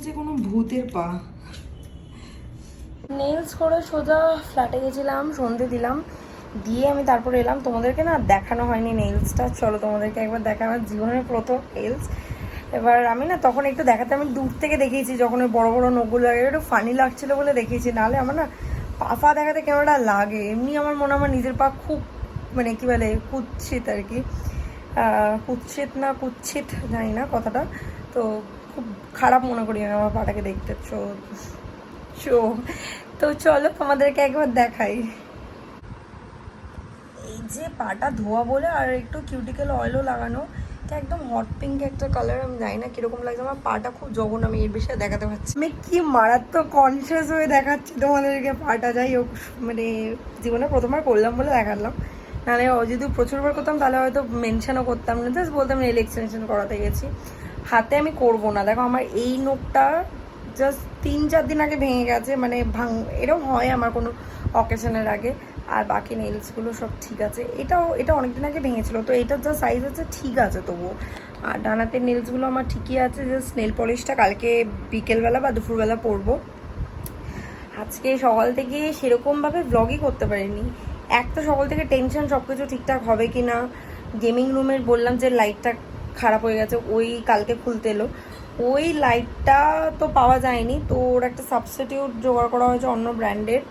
হচ্ছে কোনো ভূতের পা। নেলস করে সোজা ফ্ল্যাটে গেছিলাম, সন্ধে দিলাম, দিয়ে আমি তারপরে এলাম। তোমাদেরকে না দেখানো হয়নি নেলসটা, চলো তোমাদেরকে একবার দেখা, আমার জীবনের প্রথম নেলস। এবার আমি না তখন একটু দেখাতে, আমি দূর থেকে দেখিয়েছি যখন ওই বড়ো বড়ো নখগুলো লাগে, একটু ফানি লাগছিলো বলে দেখিয়েছি, নাহলে আমার না পা দেখাতে কেমনটা লাগে। এমনি আমার মনে হয় আমার নিজের পা খুব মানে কী বলে কুৎসিত আর কি, কুৎসিত না কুৎসিত জানি না কথাটা, তো খুব খারাপ মনে করি আমি আমার পাটাকে দেখতে। তো চলো তোমাদেরকে একবার দেখাই। এই যে পাটা ধোয়া বলে আর একটু কিউটিক্যাল অয়েলও লাগানো, তো একদম হট পিঙ্ক একটা কালার, আমি জানি না কিরকম লাগছে, আমার পাটা খুব জঘন্য, আমি এর বিষয়ে দেখাতে পারছি। আমি কি মারাত্মক কনসিয়াস হয়ে দেখাচ্ছি তোমাদেরকে পাটা, যাই হোক মানে জীবনে প্রথমবার করলাম বলে দেখালাম, নাহলে যদি প্রচুরবার করতাম তাহলে হয়তো মেনশনও করতাম না, জাস্ট বলতাম নেল এক্সটেনশন করাতে গেছি। হাতে আমি করবো না, দেখো আমার এই নোখটা জাস্ট 3-4 দিন আগে ভেঙে গেছে, মানে এরকম হয় আমার কোনো অকেশনের আগে, আর বাকি নেলসগুলো সব ঠিক আছে। এটা অনেকদিন আগে ভেঙেছিল, তো এটার যা সাইজ আছে ঠিক আছে তবুও। আর ডানাতের নেলসগুলো আমার ঠিকই আছে, জাস্ট নেল পলিশটা কালকে বিকেলবেলা বা দুপুরবেলা পরবো। আজকে সকাল থেকে সেরকমভাবে ব্লগই করতে পারিনি, এক তো সকাল থেকে টেনশন সব কিছু ঠিকঠাক হবে কি না। গেমিং রুমের বললাম যে লাইটটা খারাপ হয়ে গেছে, ওই কালকে খুলতে এলো, ওই লাইটটা তো পাওয়া যায়নি, তো ওর একটা সাবস্টিটিউট জোগাড় করা হয়েছে অন্য ব্র্যান্ডের,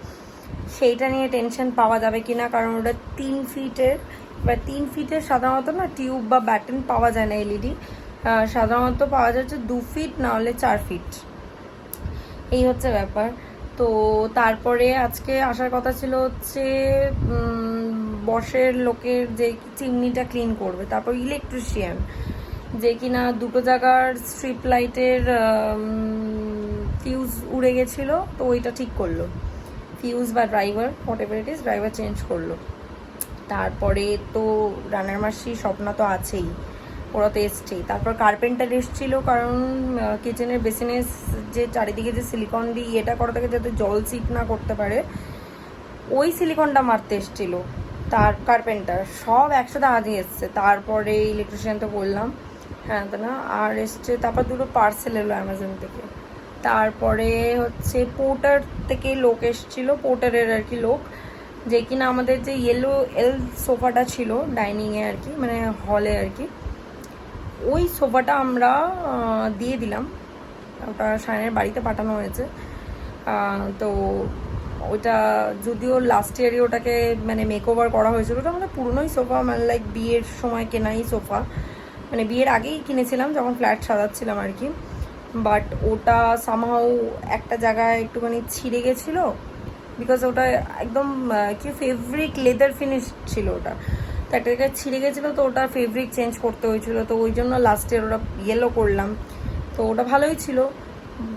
সেইটা নিয়ে টেনশন পাওয়া যাবে কি না, কারণ ওটা 3 ফিটের, এবার 3 ফিটের সাধারণত না টিউব বা ব্যাটন পাওয়া যায় না এলইডি, সাধারণত পাওয়া যাচ্ছে 2 ফিট না হলে 4 ফিট, এই হচ্ছে ব্যাপার। তো তারপরে আজকে আসার কথা ছিল হচ্ছে বসের লোকের যে চিমনিটা ক্লিন করবে, তারপর ইলেকট্রিশিয়ান যে কিনা দুটো জায়গার স্ট্রিপ লাইটের ফিউজ উড়ে গেছিলো, তো ওইটা ঠিক করলো, ফিউজ বা driver what ever it is, driver change করলো। তারপরে তো রান্নার মাসি স্বপ্না তো আছেই, ওরা তো এসছেই। তারপর কার্পেন্টার এসছিল, কারণ কিচেনের বেসিনের যে চারিদিকে যে সিলিকন দিয়ে এটা করা থাকে যাতে জল সিট না করতে পারে, ওই সিলিকনটা মারতে এসছিল তার কার্পেন্টার, সব একসাথে আজই এসছে। তারপরে ইলেকট্রিশিয়ান তো বললাম, হ্যাঁ তো না, আর এসছে তারপর দুটো পার্সেল এলো অ্যামাজন থেকে। তারপরে হচ্ছে পোর্টার থেকে লোক এসছিল, পোর্টারের আর কি লোক, যে কিনা আমাদের যে ইয়েলো এল সোফাটা ছিল ডাইনিংয়ে আর কি, মানে হলে আর কি, ওই সোফাটা আমরা দিয়ে দিলাম, ওটা শায়নের বাড়িতে পাঠানো হয়েছে। তো ওইটা যদিও লাস্ট ইয়ারই ওটাকে মানে মেকওভার করা হয়েছিল, ওটা আমাদের পুরনোই সোফা, মানে লাইক বিয়ের সময় কেনাই সোফা, মানে বিয়ের আগেই কিনেছিলাম যখন ফ্ল্যাট সাজাচ্ছিলাম আর কি, বাট ওটা সামহাউ একটা জায়গায় একটুখানি ছিঁড়ে গেছিলো, বিকজ ওটা একদম কি ফেব্রিক লেদার ফিনিশ ছিল ওটা, তো একটা জায়গায় ছিঁড়ে গেছিলো, তো ওটা ফেব্রিক চেঞ্জ করতে হয়েছিল, তো ওই জন্য লাস্ট ইয়ার ওটা ইয়েলো করলাম, তো ওটা ভালোই ছিল।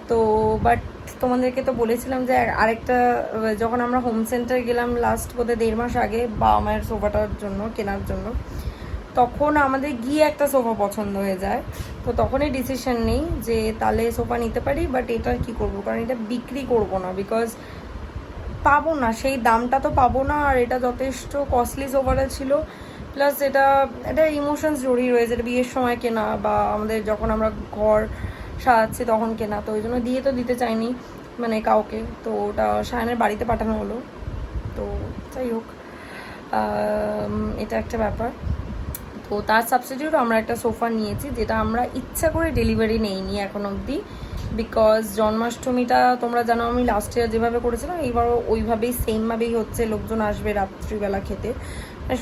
তো বাট তোমাদেরকে তো বলেছিলাম যে আরেকটা, যখন আমরা হোম সেন্টার গেলাম লাস্ট বোধহয় 1.5 মাস আগে বাবা মায়ের সোফাটার জন্য কেনার জন্য, তখন আমাদের গিয়ে একটা সোফা পছন্দ হয়ে যায়, তো তখনই ডিসিশন নেই যে তাহলে সোফা নিতে পারি, বাট এটার কি করব, কারণ এটা বিক্রি করব না, বিকজ পাবো না, সেই দামটা তো পাবো না, আর এটা যথেষ্ট কস্টলি সোফাটা ছিল, প্লাস এটা ইমোশনস জড়িয়ে রয়েছে, এটা বিয়ের সময় কেনা বা আমাদের যখন আমরা ঘর সাজাচ্ছি তখন কেনা, তো ওই জন্য দিয়ে তো দিতে চাইনি মানে কাউকে, তো ওটা শায়নের বাড়িতে পাঠানো হলো। তো যাই হোক, এটা একটা ব্যাপার। তো তার সাবস্টিটিউট আমরা একটা সোফা নিয়েছি, যেটা আমরা ইচ্ছা করে ডেলিভারি নেইনি এখন অবধি, বিকজ জন্মাষ্টমীটা তোমরা জানো আমি লাস্ট ইয়ার যেভাবে করেছিলাম, এইবারও ওইভাবেই সেমভাবেই হচ্ছে, লোকজন আসবে রাত্রিবেলা খেতে,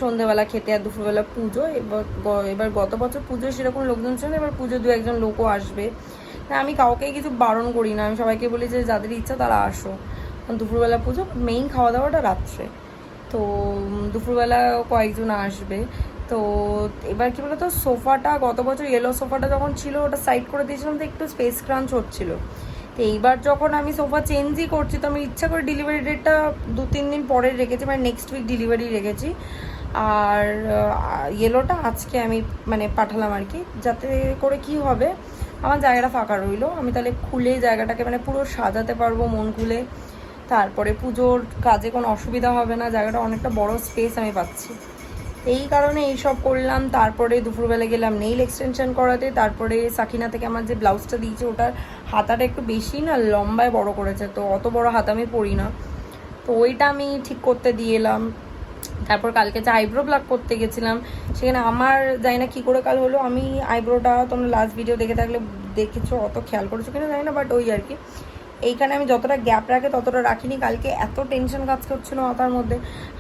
সন্ধ্যেবেলা খেতে, আর দুপুরবেলা পুজো। এবার গত বছর পুজো সেরকম লোকজন ছিল, এবার পুজো 2-1 লোকও আসবে, আমি কাউকে কিছু বারণ করি না, আমি সবাইকে বলি যে যাদের ইচ্ছা তারা আসো, দুপুরবেলা পুজো, মেইন খাওয়া দাওয়াটা রাত্রে, তো দুপুরবেলা কয়েকজন আসবে। তো এবার কি বলতো, সোফাটা গত বছর ইয়েলো সোফাটা যখন ছিল ওটা সাইড করে দিয়েছিলাম, তো একটু স্পেস ক্রাঞ্চ হচ্ছিলো, তো এইবার যখন আমি সোফা চেঞ্জই করছি, তো আমি ইচ্ছা করে ডেলিভারি ডেটটা 2-3 দিন পরে রেখেছি, মানে নেক্সট উইক ডেলিভারি রেখেছি, আর ইয়েলোটা আজকে আমি মানে পাঠালাম আর কি, যাতে করে কি হবে আমার জায়গাটা ফাঁকা রইলো, আমি তাহলে খুলে জায়গাটাকে মানে পুরো সাজাতে পারবো মন খুলে, তারপরে পুজোর কাজে কোনো অসুবিধা হবে না, জায়গাটা অনেকটা বড় স্পেস আমি পাচ্ছি, এই কারণে এইসব করলাম। তারপরে দুপুরবেলা গেলাম নেইল এক্সটেনশন করাতে। তারপরে সাকিনা থেকে আমার যে ব্লাউজটা দিয়েছে ওটার হাতাটা একটু বেশি না লম্বায় বড় করেছে, তো অত বড় হাতা আমি পরি না, তো ওইটা আমি ঠিক করতে দিয়ে এলাম। তারপর কালকে যে আইব্রো প্লাক করতে গেছিলাম সেখানে আমার জানি না কী করে কাল হলো, আমি আইব্রোটা তোমরা লাস্ট ভিডিও দেখে থাকলে দেখেছো, অত খেয়াল করেছো কিনা জানি না, বাট ওই আর কি এইখানে আমি যতটা গ্যাপ রাখে ততটা রাখিনি। কালকে এত টেনশন কাজ করছিলো মাথার মধ্যে।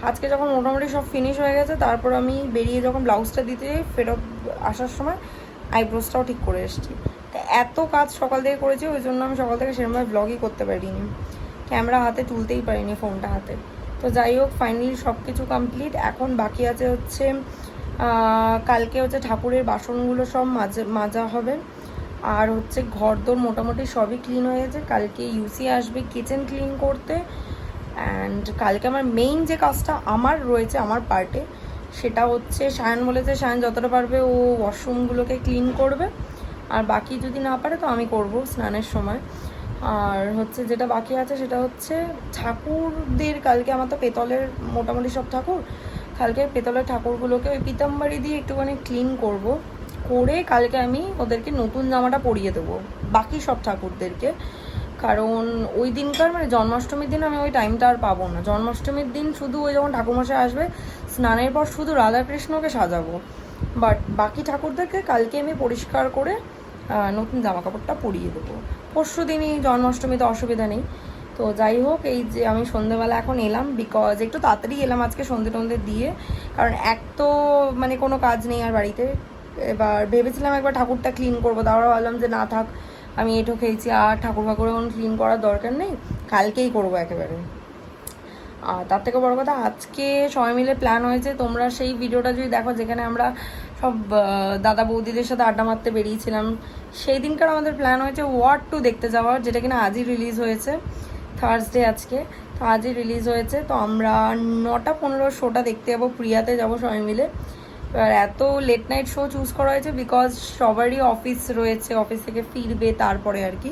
আজকে যখন মোটামুটি সব ফিনিশ হয়ে গেছে তারপর আমি বেরিয়ে যখন ব্লাউজটা দিতে যাই ফেরত আসার সময় আইব্রোসটাও ঠিক করে এসেছি। তো এত কাজ সকাল থেকে করেছি, ওই জন্য আমি সকাল থেকে সেরকমভাবে ব্লগই করতে পারিনি, ক্যামেরা হাতে তুলতেই পারিনি, ফোনটা হাতে। তো যাই হোক ফাইনালি সব কিছু কমপ্লিট। এখন বাকি আছে হচ্ছে কালকে হচ্ছে ঠাকুরের বাসনগুলো সব মাজা হবে, আর হচ্ছে ঘরদোর মোটামুটি সবই ক্লিন হয়ে গেছে। কালকে ইউসি আসবে কিচেন ক্লিন করতে। অ্যান্ড কালকে আমার মেইন যে কাজটা আমার রয়েছে আমার পার্টে, সেটা হচ্ছে সায়ন বলেছে সায়ন যতটা পারবে ও ওয়াশরুমগুলোকে ক্লিন করবে, আর বাকি যদি না পারে তো আমি করব স্নানের সময়। আর হচ্ছে যেটা বাকি আছে সেটা হচ্ছে ঠাকুরদের, কালকে আমার তো পেতলের মোটামুটি সব ঠাকুর, কালকে পেতলের ঠাকুরগুলোকে ওই পিতাম্বরী দিয়ে একটুখানি ক্লিন করব, করে কালকে আমি ওদেরকে নতুন জামাটা পরিয়ে দেবো বাকি সব ঠাকুরদেরকে। কারণ ওই দিনকার মানে জন্মাষ্টমীর দিন আমি ওই টাইমটা আর পাবো না। জন্মাষ্টমীর দিন শুধু ওই যখন ঠাকুরমশাই আসবে স্নানের পর শুধু রাধাকৃষ্ণকে সাজাবো, বাট বাকি ঠাকুরদেরকে কালকে আমি পরিষ্কার করে নতুন জামা কাপড়টা পরিয়ে দেবো। পরশু দিনই জন্মাষ্টমীতে অসুবিধা নেই। তো যাই হোক এই যে আমি সন্ধ্যেবেলা এখন এলাম, বিকজ একটু তাড়াতাড়ি এলাম আজকে সন্ধ্যে টন্ধে দিয়ে, কারণ এক তো মানে কোনো কাজ নেই আর বাড়িতে। এবার ভেবেছিলাম একবার ঠাকুরটা ক্লিন করবো, তারপরে ভাবলাম যে না থাক, আমি এঁটো খেয়েছি আর ঠাকুর ফাকুর এখন ক্লিন করার দরকার নেই, কালকেই করবো একেবারে। আর তার থেকে বড় কথা আজকে সবাই মিলে প্ল্যান হয়েছে, তোমরা সেই ভিডিওটা যদি দেখো যেখানে আমরা সব দাদা বৌদিদের সাথে আড্ডা মারতে বেরিয়েছিলাম, সেই দিনকার আমাদের প্ল্যান হয়েছে ওয়ার 2 দেখতে যাওয়ার, যেটা কিনা আজই রিলিজ হয়েছে, থার্সডে আজকে, তো আজই রিলিজ হয়েছে। তো আমরা 9:15 শোটা দেখতে যাবো, প্রিয়াতে যাবো সবাই মিলে। এবার এত লেট নাইট শো চুজ করা হয়েছে বিকজ সবারই অফিস রয়েছে, অফিস থেকে ফিরবে তারপরে আর কি,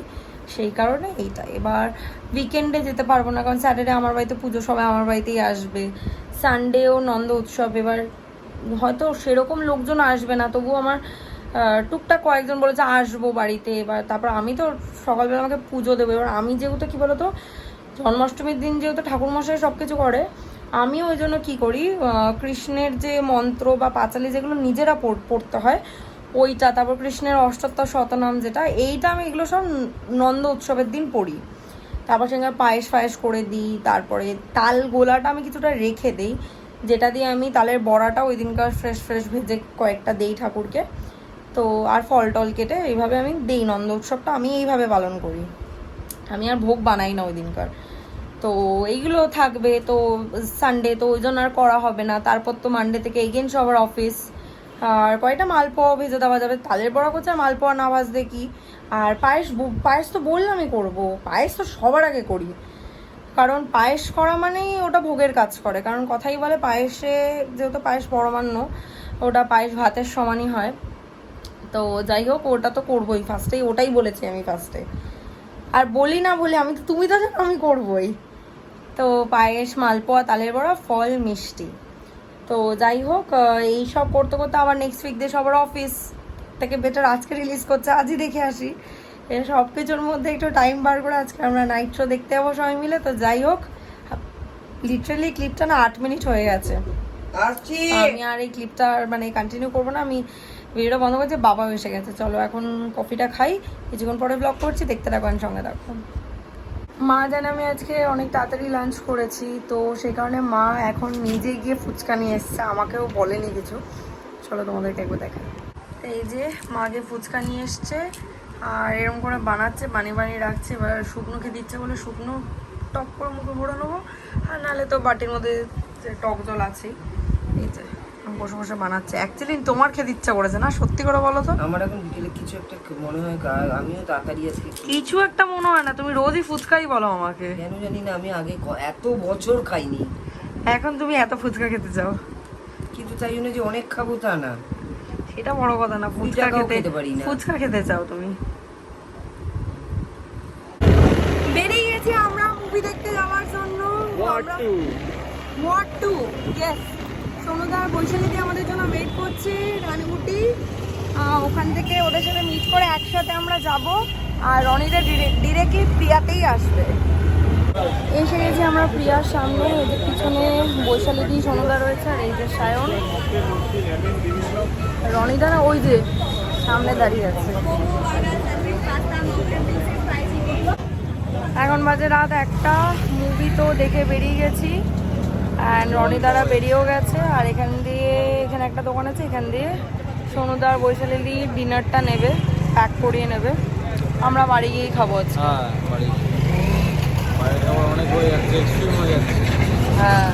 সেই কারণে এইটা। এবার উইকেন্ডে যেতে পারবো না, কারণ স্যাটারডে আমার বাড়িতে পুজো, সবাই আমার বাড়িতেই আসবে, সানডেও নন্দ উৎসব। এবার হয়তো সেরকম লোকজন আসবে না, তবুও আমার টুকটাক কয়েকজন বলেছে আসবো বাড়িতে। এবার তারপর আমি তো সকালবেলা আমাকে পুজো দেবো। এবার আমি যেহেতু কী বলতো জন্মাষ্টমীর দিন যেহেতু ঠাকুরমশাই সব কিছু করে, আমি ওই জন্য কী করি, কৃষ্ণের যে মন্ত্র বা পাঁচালি যেগুলো নিজেরা পড়তে হয় ওইটা, তারপর কৃষ্ণের অষ্টোত্তর শতনাম যেটা, এইটা আমি এগুলো সব নন্দ উৎসবের দিন পড়ি। তারপর সেখানে পায়েস করে দিই। তারপরে তাল গোলাটা আমি কিছুটা রেখে দিই, যেটা দিয়ে আমি তালের বড়াটা ওই দিনকার ফ্রেশ ভেজে কয়েকটা দেই ঠাকুরকে। তো আর ফল টল কেটে এইভাবে আমি দেই। নন্দ উৎসবটা আমি এইভাবে পালন করি, আমি আর ভোগ বানাই না ওই দিনকার। তো এইগুলো থাকবে, তো সানডে তো ওই জন্য আর করা হবে না। তারপর তো মানডে থেকে এগেন সবার অফিস, আর কয়টা মালপোয়া ভেজে দেওয়া যাবে, তালের বড়া করছে আর মালপোয়া না ভাজতে কি। আর পায়েস তো বললামই করবো, পায়েস তো সবার আগে করি, কারণ পায়েস করা মানেই ওটা ভোগের কাজ করে। কারণ কথাই বলে পায়েসে, যেহেতু পায়েস পরমান্ন, ওটা পায়েস ভাতের সমানই হয়। তো যাই হোক ওটা তো করবোই, ফার্স্টেই ওটাই বলেছি আমি ফার্স্টে, আর বলি না বলি আমি তো, তুমি তো জানো আমি করবোই। তো পায়েস, মালপোয়া, তালের বড়া, ফল, মিষ্টি। তো যাই হোক এই সব করতে করতে আবার নেক্সট উইক দিয়ে সবার অফিস, থেকে বেটার আজকে রিলিজ করছে, আজই দেখে আসি। এই সব কিছুর মধ্যে একটু টাইম বার করে আজকে আমরা নাইট শো দেখতে যাবো সবাই মিলে। তো যাই হোক লিটারালি ক্লিপটা না 8 মিনিট হয়ে গেছে, আমি আর এই ক্লিপটা মানে কন্টিনিউ করবো না, আমি ভিডিওটা বন্ধ করছি। বাবা এসে গেছে, চলো এখন কফিটা খাই, কিছুক্ষণ পরে ব্লগ করছি, দেখতে থাকো, সঙ্গে থাকো। মা জানে আমি আজকে অনেক তাড়াতাড়ি লাঞ্চ করেছি, তো সেই কারণে মা এখন নিজে গিয়ে ফুচকা নিয়ে এসছে, আমাকেও বলেনি কিছু। চলো তোমাদেরকে একবার দেখা। এই যে মা গিয়ে ফুচকা নিয়ে এসছে, আর এরকম করে বানাচ্ছে, বানিয়ে রাখছে। এবার শুকনো খেতে দিচ্ছে বলে শুকনো টক করে মুখে ভরে নেবো, আর নাহলে তো বাটির মধ্যে যে টক জল আছেই। এই যে বসে বসে বানাচ্ছে। অ্যাকচুয়ালি তোমার খেতে ইচ্ছা করেছে না, সত্যি করে বলো তো? আমার এখন বিকেলে কিছু একটা মনে হয়, আমিও তাড়াতাড়ি আজকে কিছু একটা মনে হয় না, তুমি রোজই ফুচকাই বলো আমাকে। কেন জানি না, আমি আগে এত বছর খাইনি, এখন তুমি এত ফুচকা খেতে চাও। কিন্তু তাই জন্য যে অনেক খাবো তা না, সেটা বড় কথা না, ফুচকা খেতে পারি না। ফুচকা খেতে চাও তুমি। বেরিয়ে গেছি আমরা মুভি দেখতে যাওয়ার জন্য, ওয়ার 2 ইয়েস। তনুদা বৈশালীতে আমাদের জন্য ওয়েট করছে রানীগুটি। ওখান থেকে ওদের সাথে মিট করে একসাথে আমরা যাব। আর রনিরা ডিরেক্টলি প্রিয়াতেই আসবে। এসে গেছি আমরা প্রিয়ার সামনে। এই যে পিছনে বৈশালীদি সোনুদা রয়েছে, আর এই যে সায়ন। রনিদা না ওই যে সামনে দাঁড়িয়ে আছে। এখন বাজে রাত 1টা। মুভি তো দেখে বেরিয়ে গেছি, অ্যান্ড রনিদারা বেরিয়েও গেছে। আর এখানে একটা দোকান আছে, এখান দিয়ে সোনুদার বৈশালী ডিনারটা নেবে, প্যাক করিয়ে নেবে। আমরা বাড়ি গিয়েই খাবো আজকে। হ্যাঁ, বাড়ি খাবার অনেক হয়ে যাচ্ছে, এক্সট্রিম হয়ে যাচ্ছে। হ্যাঁ